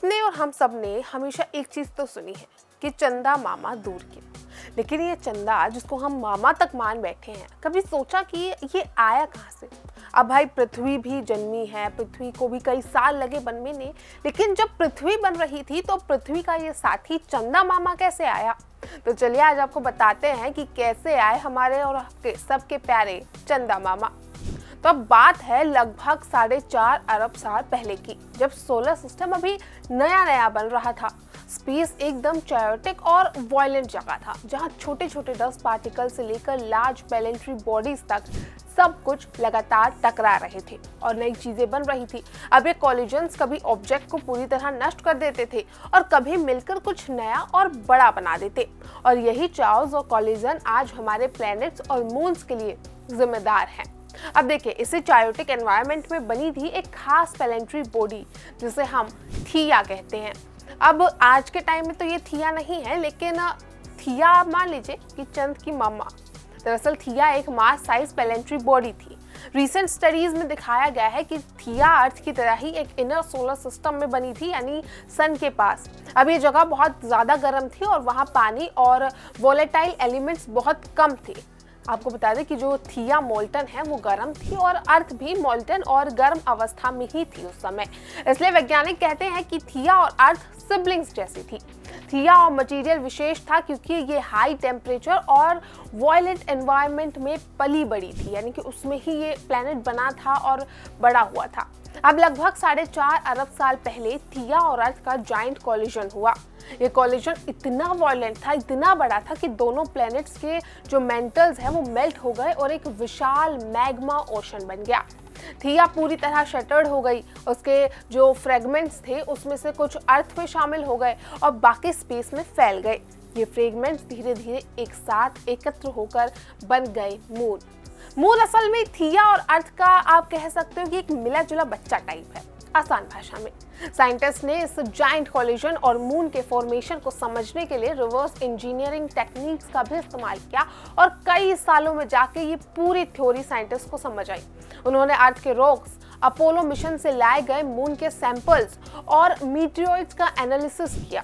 आपने और हम सब ने हमेशा एक चीज तो सुनी है कि चंदा मामा दूर के। लेकिन ये चंदा जिसको हम मामा तक मान बैठे हैं, कभी सोचा कि ये आया कहाँ से? अब भाई पृथ्वी भी जन्मी है, पृथ्वी को भी कई साल लगे बनने में, लेकिन जब पृथ्वी बन रही थी तो पृथ्वी का ये साथी चंदा मामा कैसे आया? तो चलिए आज आपको बताते हैं कि कैसे आए हमारे और आपके सबके प्यारे चंदा मामा। तो अब बात है लगभग 4.5 अरब साल पहले की, जब सोलर सिस्टम अभी नया नया बन रहा था। स्पेस एकदम चायोटिक और वायलेंट जगह था, जहां छोटे छोटे डस्ट पार्टिकल से लेकर लार्ज प्लैनेटरी बॉडीज तक सब कुछ लगातार टकरा रहे थे और नई चीजें बन रही थी। अब ये कॉलिजन्स कभी ऑब्जेक्ट को पूरी तरह नष्ट कर देते थे और कभी मिलकर कुछ नया और बड़ा बना देते, और यही चार्ज और कॉलिजन आज हमारे प्लैनेट्स और मून्स के लिए जिम्मेदार हैं। अब देखिए, इसी चायोटिक एनवायरनमेंट में बनी थी एक खास प्लैनेटरी बॉडी जिसे हम थिया कहते हैं। अब आज के टाइम में तो ये थिया नहीं है, लेकिन थिया मान लीजिए कि चंद की मम्मा। दरअसल थिया एक मास साइज प्लैनेटरी बॉडी थी। रिसेंट स्टडीज में दिखाया गया है कि थिया अर्थ की तरह ही एक इनर सोलर सिस्टम में बनी थी, यानी सन के पास। अब ये जगह बहुत ज्यादा गर्म थी और वहाँ पानी और वोलेटाइल एलिमेंट्स बहुत कम थे। आपको बता दें कि जो थिया मोल्टन है वो गर्म थी और अर्थ भी मोल्टन और गर्म अवस्था में ही थी उस समय। इसलिए वैज्ञानिक कहते हैं कि थिया और अर्थ सिबलिंग्स जैसी थी। थिया और मटेरियल विशेष था क्योंकि ये हाई टेम्परेचर और वायलेंट एनवायरनमेंट में पली बड़ी थी, यानी कि उसमें ही ये प्लैनेट बना था और बड़ा हुआ था। अब लगभग 4.5 अरब साल पहले थिया और अर्थ का जाइंट कॉलिजन हुआ। ये कॉलिजन इतना वायलेंट था, इतना बड़ा था कि दोनों प्लैनेट्स के जो मेंटल्स हैं वो मेल्ट हो गए और एक विशाल मैग्मा ओशन बन गया। थिया पूरी तरह शटर्ड हो गई, उसके जो फ्रेगमेंट्स थे उसमें से कुछ अर्थ में शामिल हो गए और बाकी स्पेस में फैल गए। ये फ्रेगमेंट्स धीरे धीरे एक साथ एकत्र होकर बन गए मून। मून असल में थिया और अर्थ का आप कह सकते हो कि एक मिला जुला बच्चा टाइप है, आसान भाषा में। साइंटिस्ट ने इस जाइंट कॉलिजन और मून के फॉर्मेशन को समझने के लिए रिवर्स इंजीनियरिंग टेक्निक्स का भी इस्तेमाल किया और कई सालों में जाके ये पूरी थ्योरी साइंटिस्ट को समझ आई। उन्होंने अर्थ के रॉक्स, अपोलो मिशन से लाए गए मून के सैंपल्स और मीटियोइड्स का एनालिसिस किया।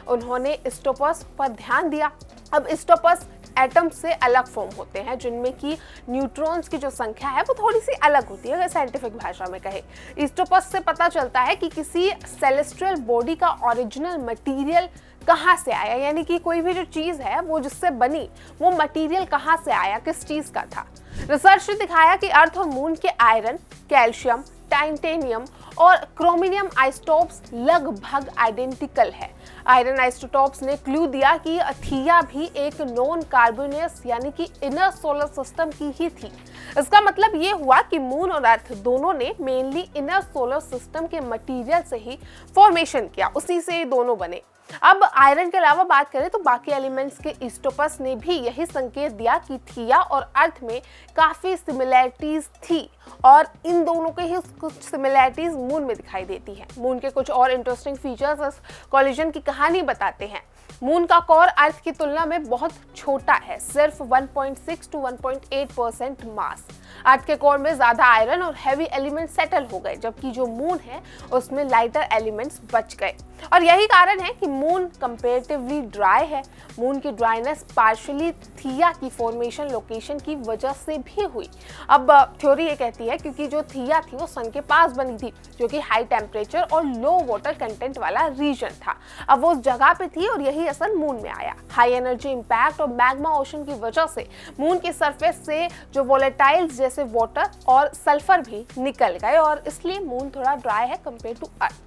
उन्होंने इस्टोपस पर ध्यान दिया। अब इस्टोपस एटम से अलग फॉर्म होते हैं, जिनमें की न्यूट्रॉन्स की जो संख्या है वो थोड़ी सी अलग होती है, अगर साइंटिफिक भाषा में कहे। इस्टोपस से पता चलता है कि किसी सेलेस्ट्रियल बॉडी का ओरिजिनल मटेरियल कहाँ से आया, यानी कि कोई भी जो चीज है वो जिससे बनी वो मटेरियल कहाँ से आया, किस चीज का था। रिसर्च ने दिखाया कि अर्थ और मून के आयरन, कैल्शियम, टाइटेनियम और क्रोमिनियम आइसोटोप्स लगभग आइडेंटिकल है। आयरन आइसोटोप्स ने क्लू दिया कि थिया भी एक नॉन कार्बोनियस यानी कि इनर सोलर सिस्टम की ही थी। इसका मतलब ये हुआ कि मून और अर्थ दोनों ने मेनली इनर सोलर सिस्टम के मटेरियल से ही फॉर्मेशन किया, उसी से ये दोनों बने। अब आयरन के अलावा बात करें तो बाकी एलिमेंट्स के इस्टोपस ने भी यही संकेत दिया कि थिया और अर्थ में काफी सिमिलैरिटीज थी और इन दोनों के ही कुछ सिमिलैरिटीज मून में दिखाई देती है। मून के कुछ और इंटरेस्टिंग फीचर्स इस कॉलिजन की कहानी बताते हैं। मून का कोर अर्थ की तुलना में बहुत छोटा है, सिर्फ 1.6 to 1.8% मास। अर्थ के कोर में ज्यादा आयरन और हैवी एलिमेंट सेटल हो गए, जबकि जो मून है उसमें लाइटर एलिमेंट्स बच गए। और यही कारण है कि मून कंपैरेटिवली ड्राई है। मून की ड्राइनेस पार्शियली थिया की फॉर्मेशन लोकेशन की वजह से भी हुई। अब थ्योरी ये कहती है क्योंकि जो थिया थी वो सन के पास बनी थी, जो कि हाई टेम्परेचर और लो वाटर कंटेंट वाला रीजन था। अब वो उस जगह पे थी और यही असर मून में आया। हाई एनर्जी इंपैक्ट और मैग्मा ओशन की वजह से मून की सरफेस से जो वोलेटाइल्स जैसे वाटर और सल्फर भी निकल गए और इसलिए मून थोड़ा ड्राई है कंपेयर टू अर्थ।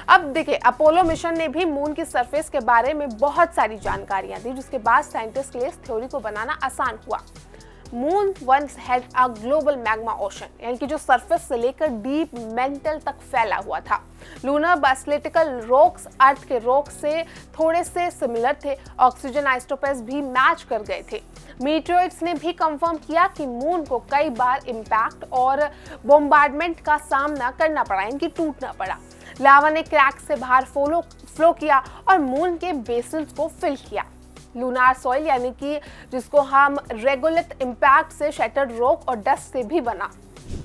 अब देखिए, अपोलो मिशन ने भी मून की सरफेस के बारे में बहुत सारी जानकारियां दी, जिसके बाद साइंटिस्ट के लिए इस थ्योरी को बनाना आसान हुआ। Moon once had a global magma ocean, यानी कि जो सरफेस से लेकर डीप मेंटल तक फैला हुआ था। लूनर बासल्टिकल रॉक्स अर्थ के रॉक से थोड़े से सिमिलर थे, ऑक्सीजन आइसोटोप्स भी मैच कर गए थे। मीटियोइड्स ने भी कंफर्म किया कि मून को कई बार इम्पैक्ट और बॉम्बार्डमेंट का सामना करना पड़ा, इनकी टूटना पड़ा। लावा ने क्रैक से बाहर फ्लो किया और मून के बेसिल्स को फिल किया। लूनार सॉइल यानी कि जिसको हम रेगुलेट इम्पैक्ट से शैटर्ड रॉक और डस्ट से भी बना।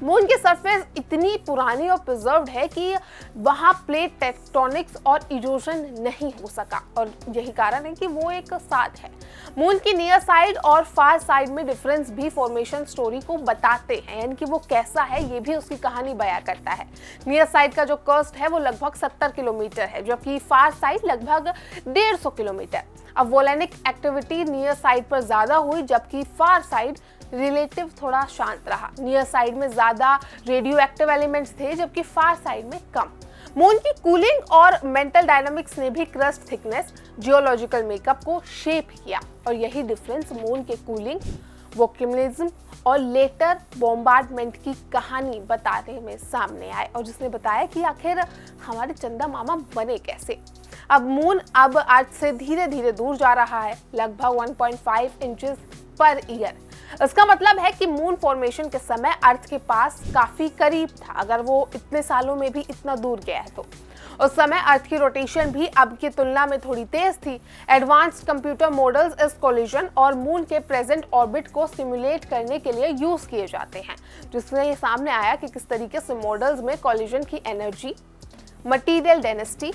मून की सरफेस इतनी पुरानी और प्रिजर्व्ड है कि वहाँ प्लेट टेक्टोनिक्स और इरोजन नहीं हो सका, और यही कारण है कि वो एक साथ है। मून की नियर साइड और फार साइड में डिफरेंस भी फॉर्मेशन स्टोरी को बताते हैं, यानी कि वो कैसा है ये भी उसकी कहानी बयां करता है। नियर साइड का जो कस्ट है वो लगभग 70 किलोमीटर है, जबकि फार साइड लगभग 150 किलोमीटर। अब वोलेनिक एक्टिविटी नियर साइड पर ज्यादा हुई, जबकि फार साइड रिलेटिव थोड़ा शांत रहा। नियर साइड में ज्यादा रेडियो एक्टिव एलिमेंट्स थे, जबकि फार साइड में कम। मून की कूलिंग और मेंटल डायनामिक्स ने भी क्रस्ट थिकनेस, जियोलॉजिकल मेकअप को शेप किया, और यही डिफरेंस मून के कूलिंग, वोल्केनिज्म और लेटर बॉम्बार्डमेंट की कहानी बताने में सामने आए, और जिसने बताया कि आखिर हमारे चंदा मामा बने कैसे। अब मून अब अर्थ से धीरे धीरे दूर जा रहा है, लगभग 1.5 इंचेस पर ईयर। इसका मतलब है कि मून फॉर्मेशन के समय अर्थ के पास काफी करीब था, अगर वो इतने सालों में भी इतना दूर गया है तो। उस समय अर्थ की रोटेशन भी अब की तुलना में थोड़ी तेज थी। एडवांस्ड कंप्यूटर मॉडल्स इस कोलिजन और मून के प्रेजेंट ऑर्बिट को सिमुलेट करने के लिए यूज किए जाते हैं, जिससे ये सामने आया कि किस तरीके से मॉडल्स में कोलिजन की energy, material density,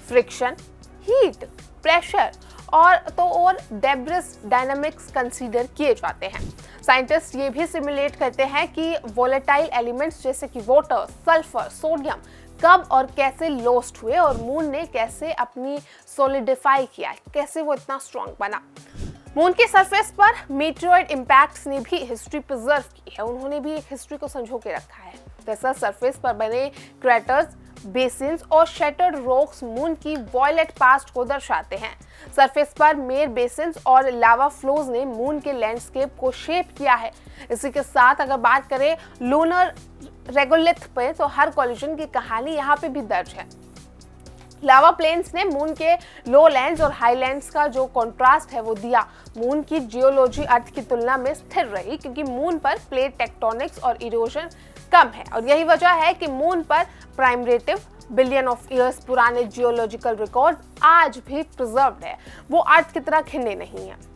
friction, heat, pressure और डेब्रिस डायनामिक्स कंसीडर किए जाते हैं। साइंटिस्ट ये भी सिमुलेट करते हैं कि वोलेटाइल एलिमेंट्स जैसे कि वाटर, सल्फर, सोडियम कब और कैसे लॉस्ट हुए, और मून ने कैसे अपनी सॉलिडिफाई किया, कैसे वो इतना स्ट्रॉन्ग बना। मून के सरफेस पर मीटेरॉइड इंपैक्ट्स ने भी हिस्ट्री प्रिजर्व की है, उन्होंने भी एक हिस्ट्री को संजो के रखा है। जैसा सरफेस पर बने क्रैटर्स, बेसिन्स और शैटर्ड रॉक्स मून की वॉयलेट पास्ट को दर्शाते हैं। सरफेस पर मेयर बेसिन्स और लावा फ्लोज ने मून के लैंडस्केप को शेप किया है। इसी के साथ अगर बात करें लूनर रेगोलिथ पे, तो हर कोलिजन की कहानी यहाँ पे भी दर्ज है। लावा प्लेन्स ने मून के लोलैंड्स और हाईलैंड्स का जो कंट्रास्ट है वो दिया। मून की जियोलॉजी अर्थ की तुलना में स्थिर रही, क्योंकि मून पर प्लेट टेक्टोनिक्स और इरोजन कम है, और यही वजह है कि मून पर प्राइमरेटिव बिलियन ऑफ ईयर्स पुराने जियोलॉजिकल रिकॉर्ड आज भी प्रिजर्व्ड है, वो अर्थ की तरह खिन्ने नहीं है।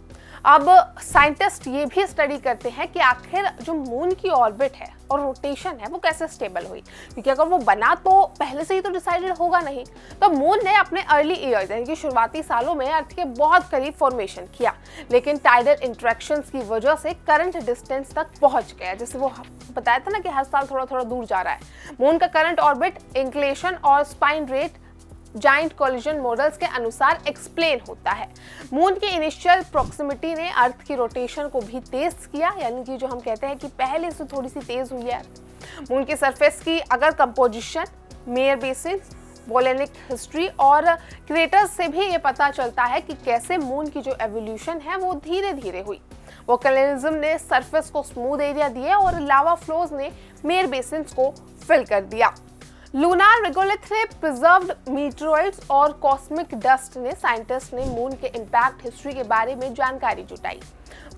अब साइंटिस्ट ये भी स्टडी करते हैं कि आखिर जो मून की ऑर्बिट है और रोटेशन है वो कैसे स्टेबल हुई, क्योंकि अगर वो बना तो पहले से ही तो डिसाइडेड होगा नहीं। तो मून ने अपने अर्ली ईयर्स यानी कि शुरुआती सालों में अर्थ के बहुत करीब फॉर्मेशन किया, लेकिन टाइडल इंटरेक्शंस की वजह से करंट डिस्टेंस तक पहुंच गया। जैसे वो बताया था ना कि हर साल थोड़ा थोड़ा दूर जा रहा है। मून का करंट ऑर्बिट इंक्लेशन और spine rate giant collision models के अनुसार एक्सप्लेन होता है। मून की इनिशियल प्रॉक्सिमिटी ने अर्थ की रोटेशन को भी तेज किया, यानी कि जो हम कहते हैं कि पहले से थोड़ी सी तेज हुई है। मून की सरफेस की अगर कंपोजिशन, मेयर बेसिन्स, वोलेनिक हिस्ट्री और क्रेटर्स से भी ये पता चलता है कि कैसे मून की जो एवोल्यूशन है वो धीरे धीरे हुई। वोल्केनिज्म ने सरफेस को स्मूथ एरिया दिए और लावा फ्लोज ने मेयर बेसिन्स को फिल कर दिया। लूनार रेगोलिथ ने प्रिजर्व्ड मीटेरॉइड्स और कॉस्मिक डस्ट ने साइंटिस्ट ने मून के इंपैक्ट हिस्ट्री के बारे में जानकारी जुटाई।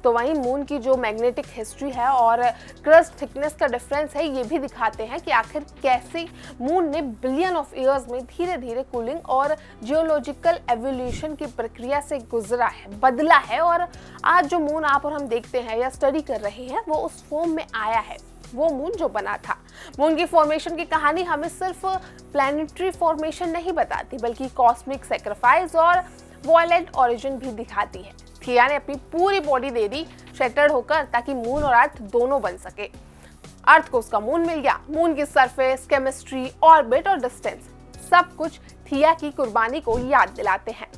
तो वहीं मून की जो मैग्नेटिक हिस्ट्री है और क्रस्ट थिकनेस का डिफरेंस है, ये भी दिखाते हैं कि आखिर कैसे मून ने बिलियन ऑफ ईयर्स में धीरे धीरे कूलिंग और जियोलॉजिकल एवोल्यूशन की प्रक्रिया से गुजरा है, बदला है, और आज जो मून आप और हम देखते हैं या स्टडी कर रहे हैं वो उस फॉर्म में आया है, वो मून जो बना था। मून की फॉर्मेशन की कहानी हमें सिर्फ प्लैनेटरी फॉर्मेशन नहीं बताती, बल्कि कॉस्मिक सैक्रिफाइस और वॉयलेंट ओरिजिन भी दिखाती है। थिया ने अपनी पूरी बॉडी दे दी शैटर्ड होकर, ताकि मून और अर्थ दोनों बन सके। अर्थ को उसका मून मिल गया। मून की सरफेस, केमिस्ट्री, ऑर्बिट और डिस्टेंस सब कुछ थिया की कुर्बानी को याद दिलाते हैं।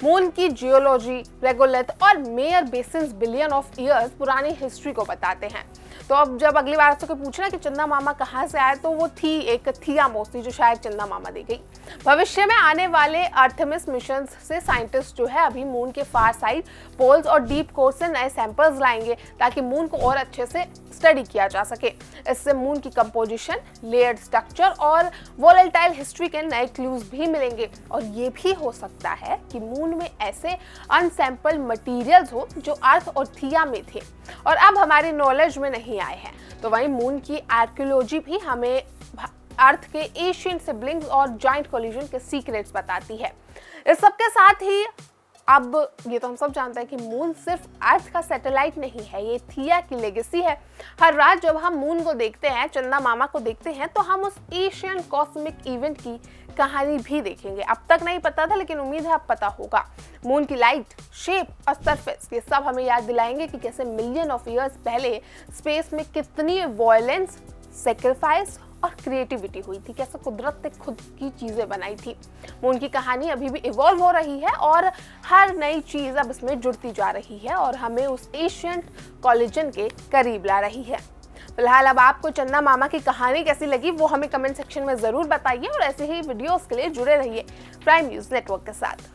मून की जियोलॉजी, रेगोलिथ और mayor basins billion of years पुरानी हिस्ट्री को बताते हैं। तो अब जब अगली बार आपसे कोई पूछना कि चंदा मामा कहाँ से आए, तो वो थी एक थिया मोस्टली जो शायद चंदा मामा दी गई। भविष्य में आने वाले आर्टेमिस मिशन से साइंटिस्ट जो है अभी मून के फार साइड, पोल्स और डीप कोर से नए सैंपल्स लाएंगे, ताकि मून को और अच्छे से स्टडी किया जा सके। इससे मून की कंपोजिशन, लेयर्ड स्ट्रक्चर और वोलेटाइल हिस्ट्री के नए क्लूज भी मिलेंगे, और ये भी हो सकता है कि मून में ऐसे अनसैंपल मटेरियल्स हो जो अर्थ और थिया में थे और अब हमारी नॉलेज में नहीं आए हैं। तो वहीं मून की आर्कियोलॉजी भी हमें अर्थ के एशियन सिबलिंग्स और जॉइंट कोलिजन के सीक्रेट्स बताती है। इस सब के साथ ही अब ये तो हम सब जानते हैं कि मून सिर्फ अर्थ का सैटेलाइट नहीं है, ये थिया की लेगेसी है। हर रात जब हम मून को देखते हैं, चंदा मामा को देखते हैं, तो हम उस एशियन कॉस्मिक इवेंट की कहानी भी देखेंगे। अब तक नहीं पता था, लेकिन उम्मीद है अब पता होगा। मून की लाइट, शेप और सरफेस, ये सब हमें याद दिलाएंगे कि कैसे मिलियन ऑफ ईयर्स पहले स्पेस में कितनी वॉयलेंस, सेक्रीफाइस और क्रिएटिविटी हुई थी, कैसे कुदरत ने खुद की चीजें बनाई थी। मून की कहानी अभी भी इवॉल्व हो रही है और हर नई चीज अब इसमें जुड़ती जा रही है और हमें उस एशियंट कोलिजन के करीब ला रही है। फिलहाल अब आपको चंदा मामा की कहानी कैसी लगी वो हमें कमेंट सेक्शन में जरूर बताइए और ऐसे ही वीडियोस के लिए जुड़े रहिए प्राइम न्यूज़ नेटवर्क के साथ।